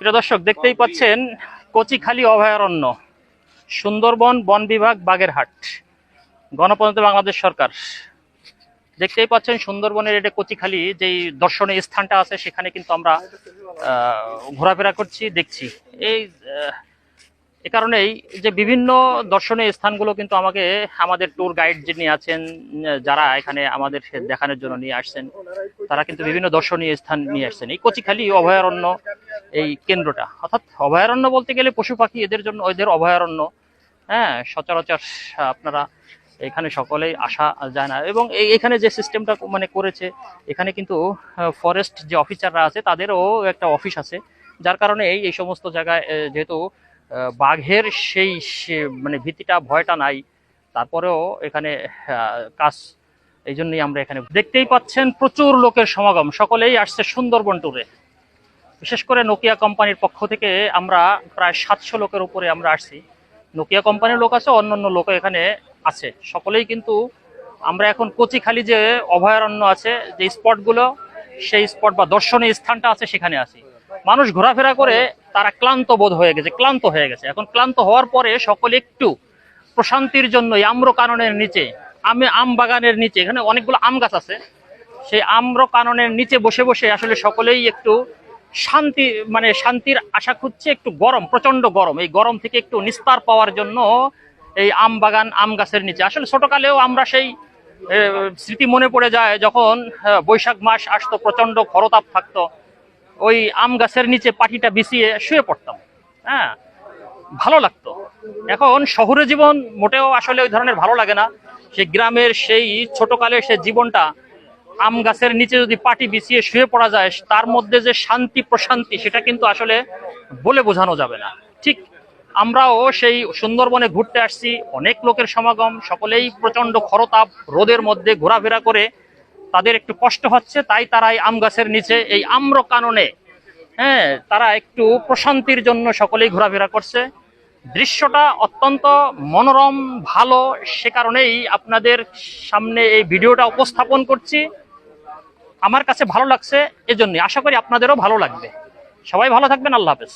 প্রিয় দর্শক, দেখতেই পাচ্ছেন কচিখালী অভয়ারণ্য, সুন্দরবন বন বিভাগ, বাগেরহাট, গণপ্রজাতন্ত্রী বাংলাদেশ সরকার। দেখতেই পাচ্ছেন সুন্দরবনের এটা কচিখালী যেই দর্শনীয় স্থানটা আছে, সেখানে কিন্তু আমরা ঘোরাফেরা করছি, দেখছি। এই কারণেই যে বিভিন্ন দর্শনীয় স্থানগুলো কিন্তু আমাদের ট্যুর গাইড যিনি আছেন, যারা এখানে আমাদের দেখানোর জন্য নিয়ে আসছেন, তারা কিন্তু বিভিন্ন দর্শনীয় স্থান নিয়ে আসছেন। এই কচিখালী অভয়ারণ্য এই কেন্দ্রটা, অর্থাৎ অভয়ারণ্য বলতে গেলে পশু পাখি এদের জন্য ওদের অভয়ারণ্য। হ্যাঁ, সচরাচর আপনারা এখানে সকলেই আসা যায় না। এবং এখানে যে সিস্টেমটা করেছে, এখানে কিন্তু ফরেস্ট যে অফিসাররা আছে তাদেরও একটা অফিস আছে, যার কারণে এই সমস্ত জায়গায় যেহেতু বাঘের সেই ভীতিটা ভয়টা নাই, তারপরেও এখানে কাজ, এই জন্যই আমরা এখানে দেখতেই পাচ্ছেন প্রচুর লোকের সমাগম। সকলেই আসছে সুন্দরবন ট্যুরে। বিশেষ করে নোকিয়া কোম্পানির পক্ষ থেকে আমরা প্রায় 700 লোকের উপরে আমরা আসছি। নোকিয়া কোম্পানির লোক আছে, অন্যান্য লোক এখানে আছে। সকলেই কিন্তু আমরা এখন কচিখালী যে অভয়ারণ্য আছে, যে স্পটগুলো, সেই স্পট বা দর্শনীয় স্থানটা আছে, সেখানে আছি। মানুষ ঘোরাফেরা করে তারা ক্লান্ত হয়ে গেছে। এখন ক্লান্ত হওয়ার পরে সকলে একটু প্রশান্তির জন্য আম্র কাননের নিচে, আম বাগানের নিচে, এখানে অনেকগুলো আম গাছ আছে, সেই আম্র কাননের নিচে বসে বসে আসলে সকলেই একটু শান্তির আশা খুঁজছে। একটু গরম, প্রচন্ড গরম, এই গরম থেকে একটু নিস্তার পাওয়ার জন্য এই আম বাগান, আম গাছের নিচে। আসলে ছোটকালেও আমরা সেই স্মৃতি মনে পড়ে যায়, যখন বৈশাখ মাস আসতো, প্রচন্ড খরতাপ থাকতো, ওই আম গাছের নিচে পাটিটা বিছিয়ে শুয়ে পড়তাম। হ্যাঁ, ভালো লাগতো। এখন শহুরে জীবন মোটেও আসলে ওই ধরনের ভালো লাগে না। সেই গ্রামের সেই ছোটকালের সেই জীবনটা, আম গাছের নিচে যদি পাটি বিছিয়ে শুয়ে পড়া যায়, তার মধ্যে যে শান্তি প্রশান্তি, সেটা কিন্তু আসলে বলে বোঝানো যাবে না। ঠিক আমরাও সেই সুন্দরবনে ঘুরতে আসছি, অনেক লোকের সমাগম, সকলেই প্রচন্ড খরতাপ রোদের মধ্যে ঘোরাফেরা করে তাদের একটু কষ্ট হচ্ছে, তাই তারা এই আম গাছের নিচে, এই আম্র কাননে, হ্যাঁ, তারা একটু প্রশান্তির জন্য সকলেই ঘোরাফেরা করছে। দৃশ্যটা অত্যন্ত মনোরম, ভালো, সে কারণেই আপনাদের সামনে এই ভিডিওটা উপস্থাপন করছি। আমার কাছে ভালো লাগছে, এজন্য আশা করি আপনাদেরও ভালো লাগবে। সবাই ভালো থাকবেন, আল্লাহ হাফেজ।